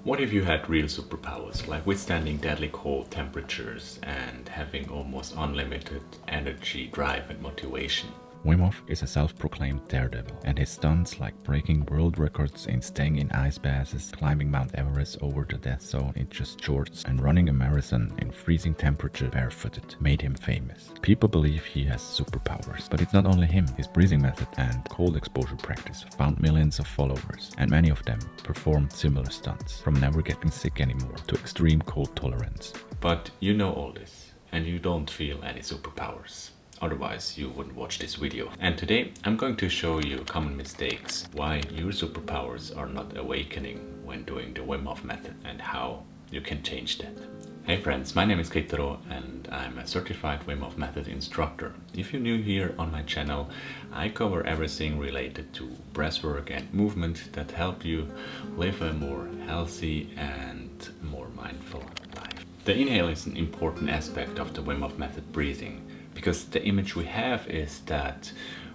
What if you had real superpowers, like withstanding deadly cold temperatures and having almost unlimited energy, drive and motivation? Wim Hof is a self-proclaimed daredevil, and his stunts like breaking world records in staying in ice baths, climbing Mount Everest over the death zone in just shorts, and running a marathon in freezing temperature barefooted made him famous. People believe he has superpowers, but it's not only him. His breathing method and cold exposure practice found millions of followers, and many of them performed similar stunts, from never getting sick anymore to extreme cold tolerance. But you know all this, and you don't feel any superpowers. Otherwise, you wouldn't watch this video. And today, I'm going to show you common mistakes, why your superpowers are not awakening when doing the Wim Hof Method, and how you can change that. Hey friends, my name is Keitaro and I'm a certified Wim Hof Method instructor. If you're new here on my channel, I cover everything related to breathwork and movement that help you live a more healthy and more mindful life. The inhale is an important aspect of the Wim Hof Method breathing, because the image we have is that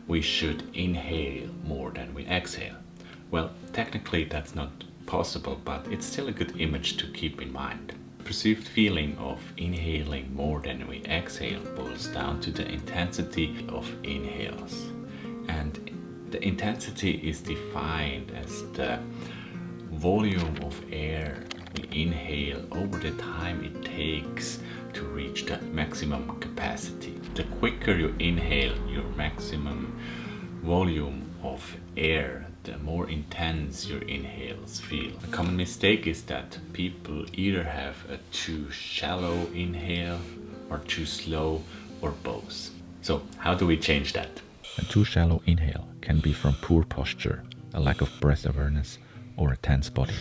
we should inhale more than we exhale. Well, technically that's not possible, but it's still a good image to keep in mind. The perceived feeling of inhaling more than we exhale boils down to the intensity of inhales. And the intensity is defined as the volume of air we inhale over the time it takes to reach the maximum capacity. The quicker you inhale your maximum volume of air, the more intense your inhales feel. A common mistake is that people either have a too shallow inhale or too slow, or both. So how do we change that? A too shallow inhale can be from poor posture, a lack of breath awareness, or a tense body.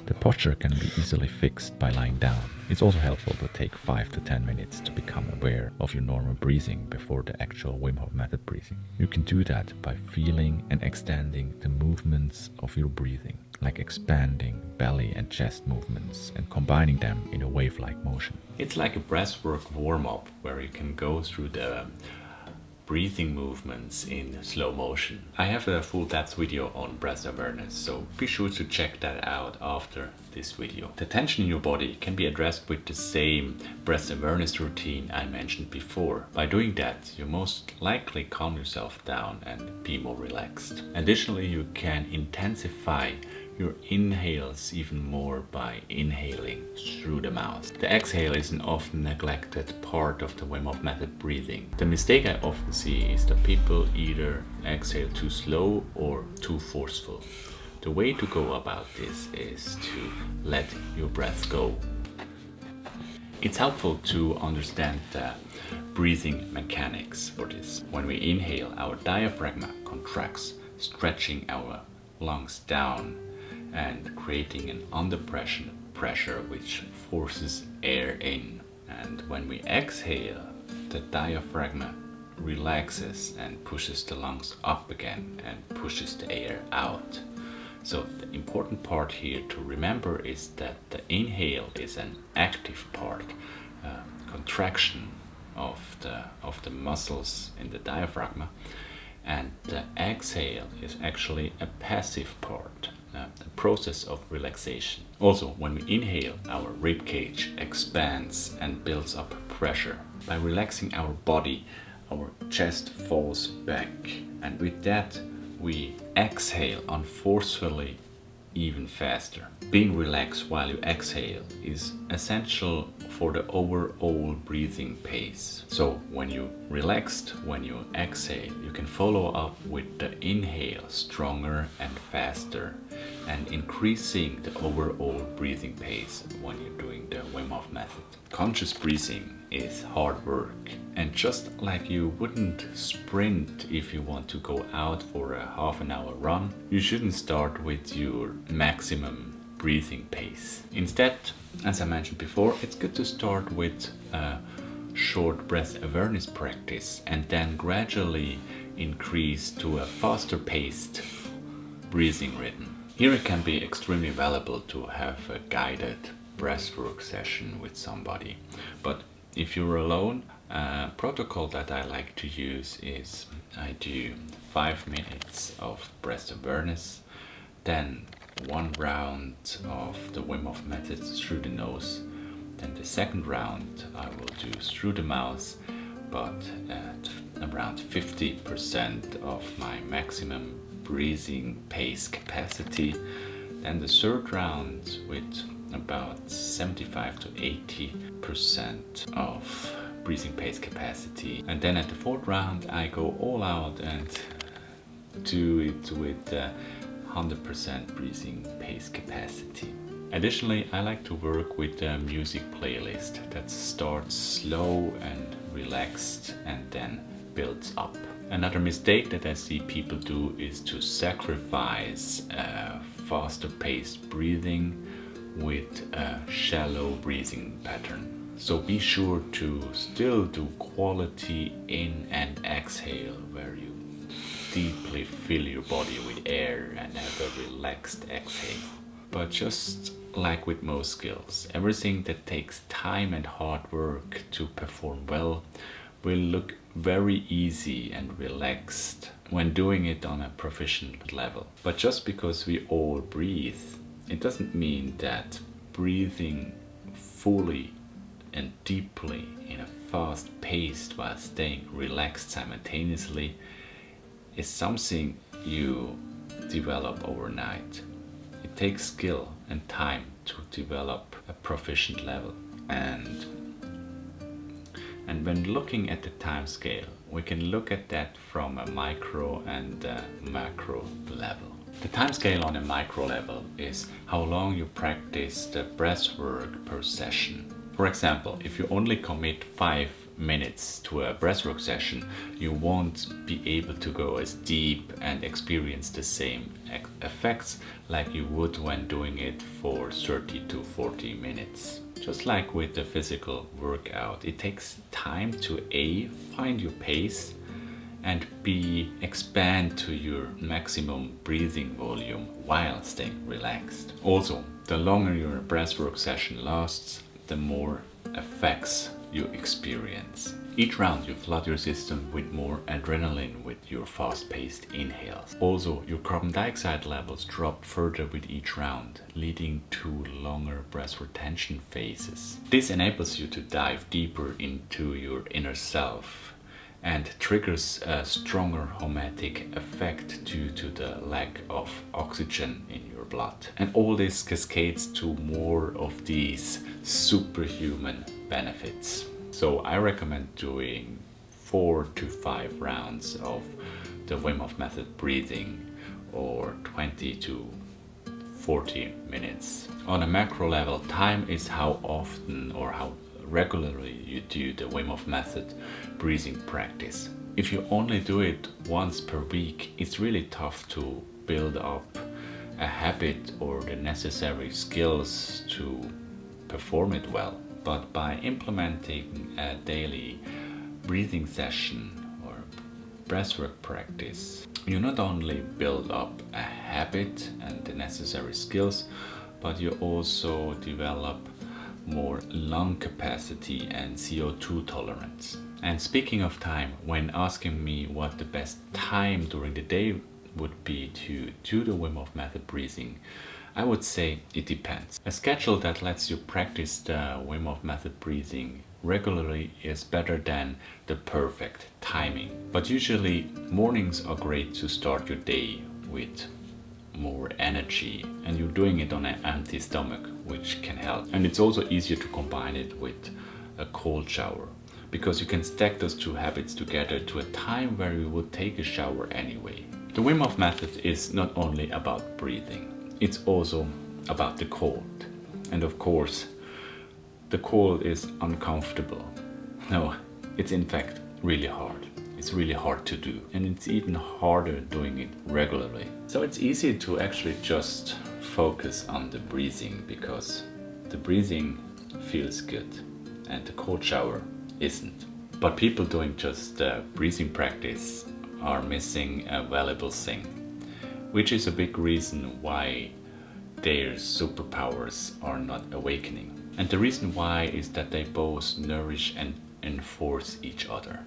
The posture can be easily fixed by lying down. It's also helpful to take 5 to 10 minutes to become aware of your normal breathing before the actual Wim Hof Method breathing. You can do that by feeling and extending the movements of your breathing, like expanding belly and chest movements and combining them in a wave-like motion. It's like a breathwork warm-up where you can go through the breathing movements in slow motion. I have a full depth video on breath awareness, so be sure to check that out after this video. The tension in your body can be addressed with the same breath awareness routine I mentioned before. By doing that, you most likely calm yourself down and be more relaxed. Additionally, you can intensify your inhales even more by inhaling through the mouth. The exhale is an often neglected part of the Wim Hof Method breathing. The mistake I often see is that people either exhale too slow or too forceful. The way to go about this is to let your breath go. It's helpful to understand the breathing mechanics for this. When we inhale, our diaphragm contracts, stretching our lungs down and creating an under pressure which forces air in. And when we exhale, the diaphragm relaxes and pushes the lungs up again and pushes the air out. So the important part here to remember is that the inhale is an active part, contraction of the muscles in the diaphragm, and the exhale is actually a passive part, a process of relaxation. Also, when we inhale, our rib cage expands and builds up pressure. By relaxing our body, our chest falls back, and with that we exhale unforcefully even faster. Being relaxed while you exhale is essential for the overall breathing pace. So when you relaxed, when you exhale, you can follow up with the inhale stronger and faster, and increasing the overall breathing pace when you're doing the Wim Hof Method. Conscious breathing is hard work, and just like you wouldn't sprint if you want to go out for a half-an-hour run, you shouldn't start with your maximum breathing pace. Instead, as I mentioned before, it's good to start with a short breath awareness practice and then gradually increase to a faster paced breathing rhythm. Here it can be extremely valuable to have a guided breathwork session with somebody, but if you're alone, a protocol that I like to use is I do 5 minutes of breath awareness, then one round of the Wim Hof Method through the nose. Then the second round I will do through the mouth, but at around 50% of my maximum breathing pace capacity. Then the third round with about 75 to 80% of breathing pace capacity. And then at the fourth round I go all out and do it with 100% breathing pace capacity. Additionally, I like to work with a music playlist that starts slow and relaxed and then builds up. Another mistake that I see people do is to sacrifice faster paced breathing with a shallow breathing pattern. So be sure to still do quality in and exhale, where you deeply fill your body with air and have a relaxed exhale. But just like with most skills, everything that takes time and hard work to perform well will look very easy and relaxed when doing it on a proficient level. But just because we all breathe, it doesn't mean that breathing fully and deeply in a fast pace while staying relaxed simultaneously is something you develop overnight. It takes skill and time to develop a proficient level. And when looking at the time scale, we can look at that from a micro and a macro level. The time scale on a micro level is how long you practice the breath work per session. For example, if you only commit 5 minutes to a breathwork session, you won't be able to go as deep and experience the same effects like you would when doing it for 30 to 40 minutes. Just like with the physical workout, it takes time to A, find your pace, and B, expand to your maximum breathing volume while staying relaxed. Also, the longer your breathwork session lasts, the more effects you experience. Each round you flood your system with more adrenaline with your fast-paced inhales. Also, your carbon dioxide levels drop further with each round, leading to longer breath retention phases. This enables you to dive deeper into your inner self and triggers a stronger homeostatic effect due to the lack of oxygen in your blood. And all this cascades to more of these superhuman benefits. So I recommend doing 4 to 5 rounds of the Wim Hof Method breathing, or 20 to 40 minutes. On a macro level, time is how often or how regularly you do the Wim Hof Method breathing practice. If you only do it once per week, it's really tough to build up a habit or the necessary skills to perform it well. But by implementing a daily breathing session or breathwork practice, you not only build up a habit and the necessary skills, but you also develop more lung capacity and CO2 tolerance. And speaking of time, when asking me what the best time during the day would be to do the Wim Hof Method breathing, I would say it depends. A schedule that lets you practice the Wim Hof Method breathing regularly is better than the perfect timing. But usually mornings are great to start your day with more energy, and you're doing it on an empty stomach, which can help. And it's also easier to combine it with a cold shower, because you can stack those two habits together to a time where you would take a shower anyway. The Wim Hof Method is not only about breathing, it's also about the cold. And of course, the cold is uncomfortable. No, it's in fact really hard. It's really hard to do, and it's even harder doing it regularly. So it's easy to actually just focus on the breathing, because the breathing feels good and the cold shower isn't. But people doing just breathing practice are missing a valuable thing, which is a big reason why their superpowers are not awakening. And the reason why is that they both nourish and enforce each other.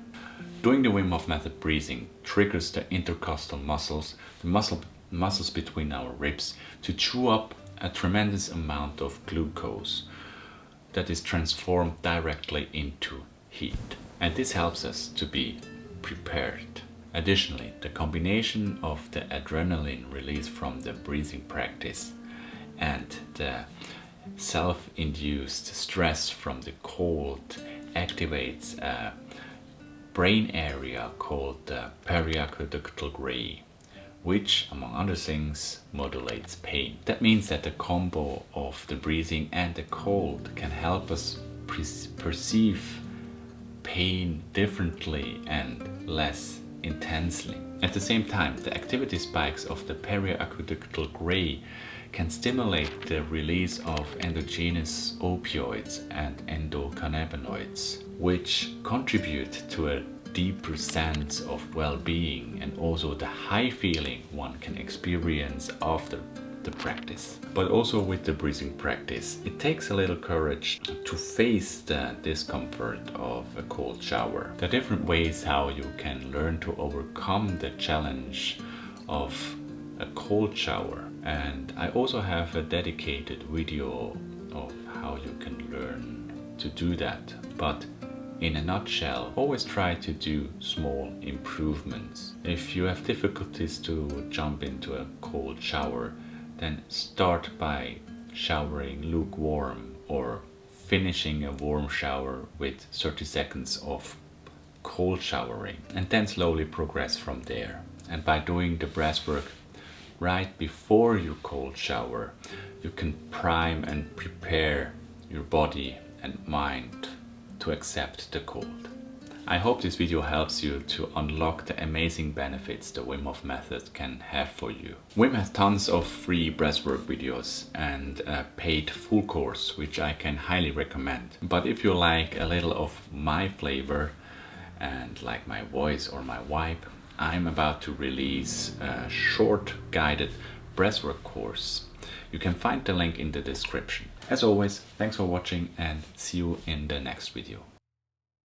Doing the Wim Hof Method breathing triggers the intercostal muscles, the muscle muscles between our ribs to chew up a tremendous amount of glucose that is transformed directly into heat. And this helps us to be prepared. Additionally, the combination of the adrenaline release from the breathing practice and the self-induced stress from the cold activates a brain area called the periaqueductal gray, which, among other things, modulates pain. That means that the combo of the breathing and the cold can help us perceive pain differently and less intensely. At the same time, the activity spikes of the periaqueductal gray can stimulate the release of endogenous opioids and endocannabinoids, which contribute to a deeper sense of well-being and also the high feeling one can experience after the practice. But also with the breathing practice, it takes a little courage to face the discomfort of a cold shower. There are different ways how you can learn to overcome the challenge of a cold shower, and I also have a dedicated video of how you can learn to do that. But in a nutshell, always try to do small improvements. If you have difficulties to jump into a cold shower, then start by showering lukewarm or finishing a warm shower with 30 seconds of cold showering, and then slowly progress from there. And by doing the breath work right before your cold shower, you can prime and prepare your body and mind to accept the cold. I hope this video helps you to unlock the amazing benefits the Wim Hof Method can have for you. Wim has tons of free breathwork videos and a paid full course, which I can highly recommend. But if you like a little of my flavor and like my voice or my vibe, I'm about to release a short guided breathwork course. You can find the link in the description. As always, thanks for watching and see you in the next video.